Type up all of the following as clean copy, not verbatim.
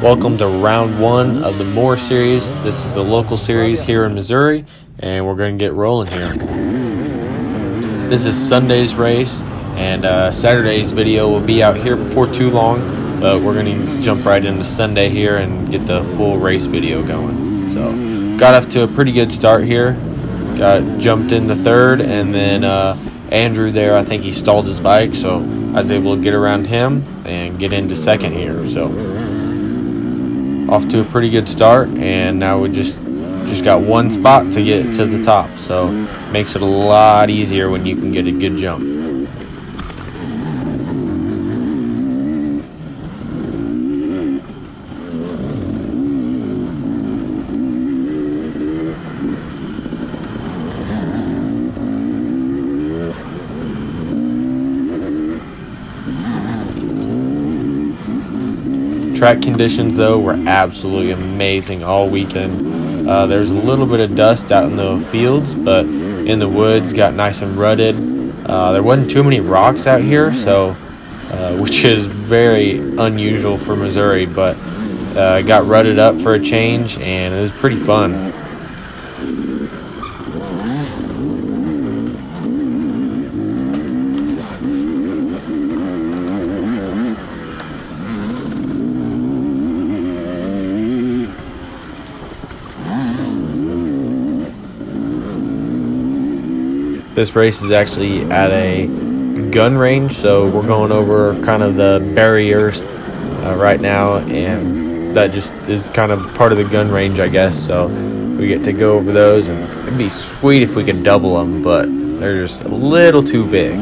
Welcome to round one of the Moore series. This is the local series here in Missouri, and we're going to get rolling here. This is Sunday's race, and Saturday's video will be out here before too long, but we're going to jump right into Sunday here and get the full race video going. So, got off to a pretty good start here. Jumped into third, and then Andrew there, I think he stalled his bike, so I was able to get around him and get into second here. So off to a pretty good start, and now we just got one spot to get to the top, so makes it a lot easier when you can get a good jump. Track conditions, though, were absolutely amazing all weekend. There's a little bit of dust out in the fields, but in the woods got nice and rutted. There wasn't too many rocks out here, so which is very unusual for Missouri, but got rutted up for a change, and it was pretty fun. This race is actually at a gun range, so we're going over kind of the barriers right now, and that just is kind of part of the gun range, I guess. So we get to go over those, and it'd be sweet if we could double them, but they're just a little too big.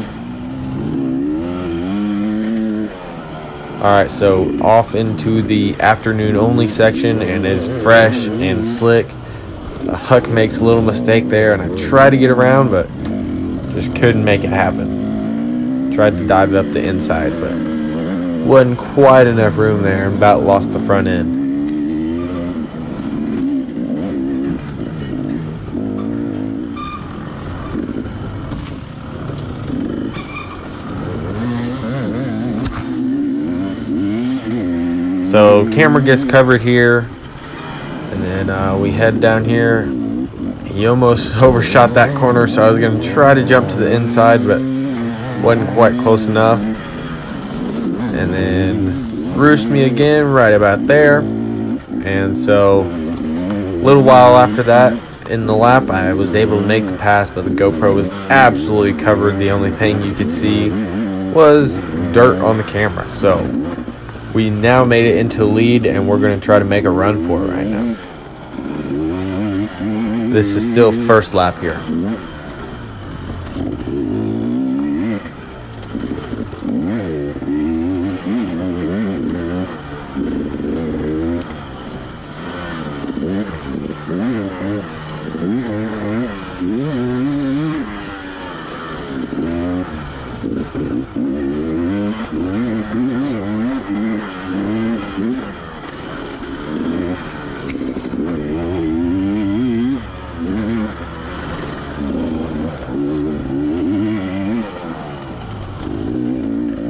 Alright, so off into the afternoon only section, and it's fresh and slick. Huck makes a little mistake there, and I try to get around, but just couldn't make it happen. Tried to dive up the inside, but wasn't quite enough room there, and about lost the front end. So camera gets covered here, and then we head down here. He almost overshot that corner, so I was going to try to jump to the inside, but wasn't quite close enough. And then roost me again right about there. And so a little while after that in the lap, I was able to make the pass, but the GoPro was absolutely covered. The only thing you could see was dirt on the camera. So we now made it into the lead, and we're going to try to make a run for it right now. This is still first lap here.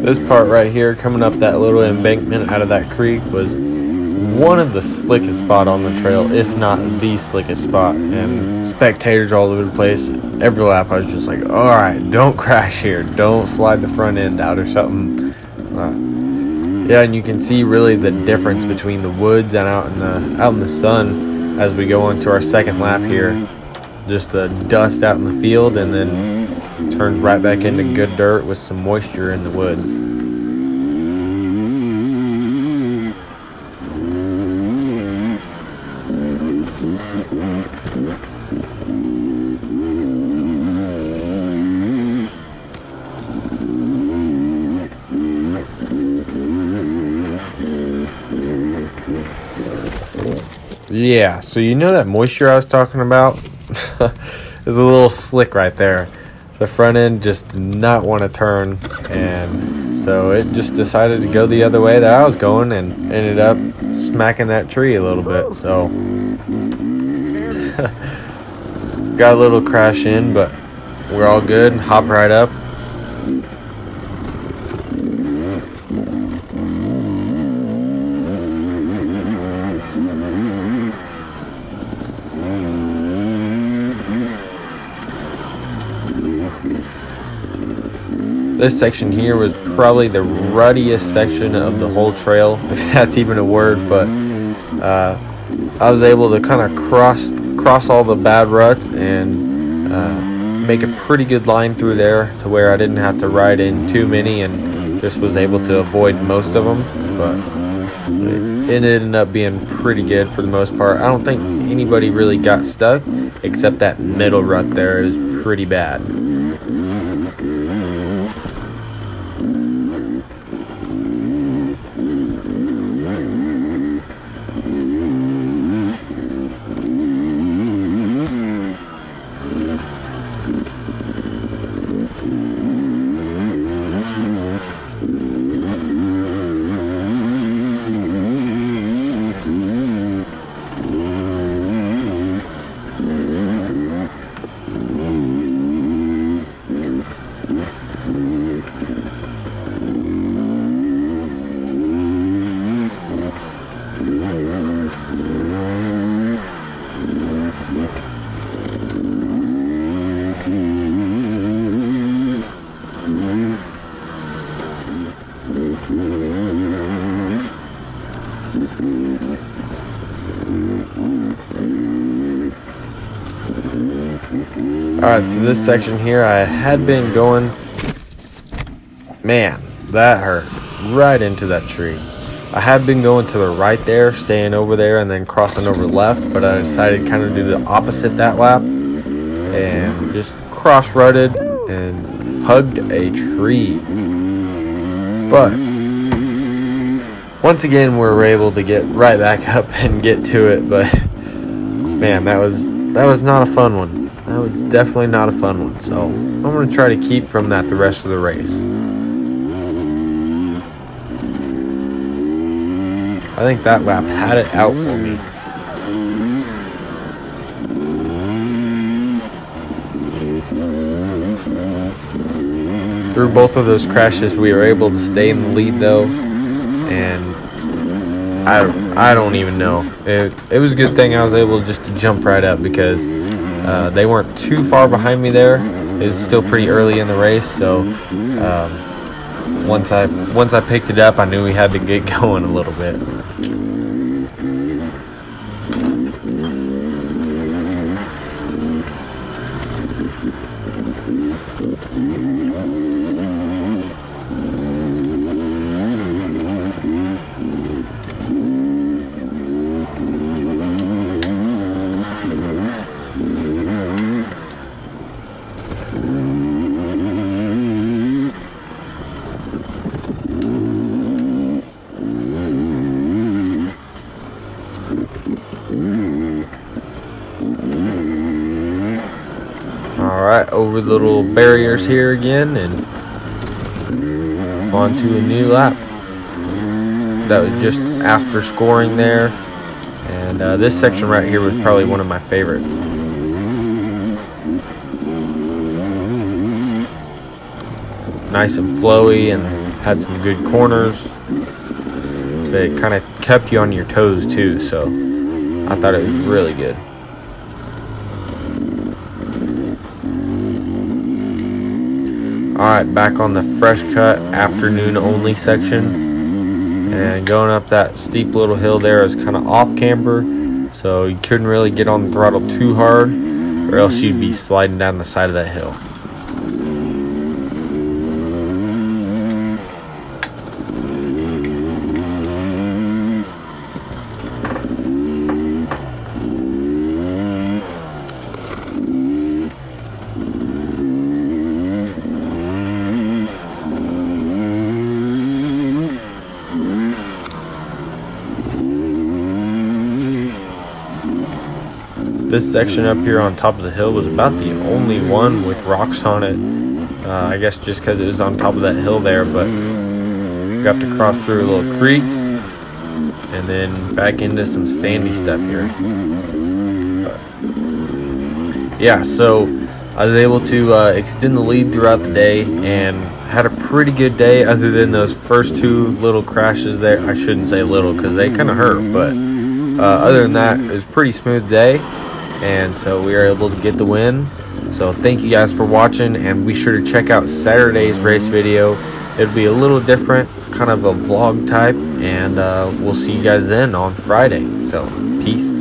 This part right here, coming up that little embankment out of that creek, was one of the slickest spot on the trail, if not the slickest spot, and spectators all over the place. Every lap I was just like, alright, don't crash here, don't slide the front end out or something. Yeah, and you can see really the difference between the woods and out in the sun as we go into our second lap here. Just the dust out in the field, and then turns right back into good dirt with some moisture in the woods. Yeah, so you know that moisture I was talking about? It's a little slick right there. The front end just did not want to turn, and so it just decided to go the other way that I was going, and ended up smacking that tree a little bit. So got a little crash in, but we're all good. Hop right up. This section here was probably the ruttiest section of the whole trail, if that's even a word, but I was able to kind of cross all the bad ruts and make a pretty good line through there to where I didn't have to ride in too many and just was able to avoid most of them. But it ended up being pretty good for the most part. I don't think anybody really got stuck, except that middle rut there is pretty bad. Alright, so this section here I had been going, man, that hurt right into that tree. I had been going to the right there, staying over there and then crossing over left, but I decided to kind of do the opposite that lap and just cross-rutted and hugged a tree. But once again we were able to get right back up and get to it, but man, that was not a fun one. That was definitely not a fun one, so I'm going to try to keep from that the rest of the race. I think that lap had it out for me. Through both of those crashes, we were able to stay in the lead though, and I don't even know. It was a good thing I was able just to jump right up because they weren't too far behind me there. It was still pretty early in the race, so once I picked it up, I knew we had to get going a little bit. Alright, over the little barriers here again and on to a new lap. That was just after scoring there, and this section right here was probably one of my favorites. Nice and flowy and had some good corners, but it kind of kept you on your toes too, so I thought it was really good. Alright, back on the fresh cut afternoon only section, and going up that steep little hill there is kind of off camber, so you couldn't really get on the throttle too hard or else you'd be sliding down the side of that hill. This section up here on top of the hill was about the only one with rocks on it. I guess just because it was on top of that hill there, but got to cross through a little creek and then back into some sandy stuff here. Yeah, so I was able to extend the lead throughout the day and had a pretty good day other than those first two little crashes there. I shouldn't say little because they kind of hurt, but other than that, it was a pretty smooth day. And so we were able to get the win So thank you guys for watching, and be sure to check out Saturday's race video. It'll be a little different, kind of a vlog type, and we'll see you guys then on Friday. So peace.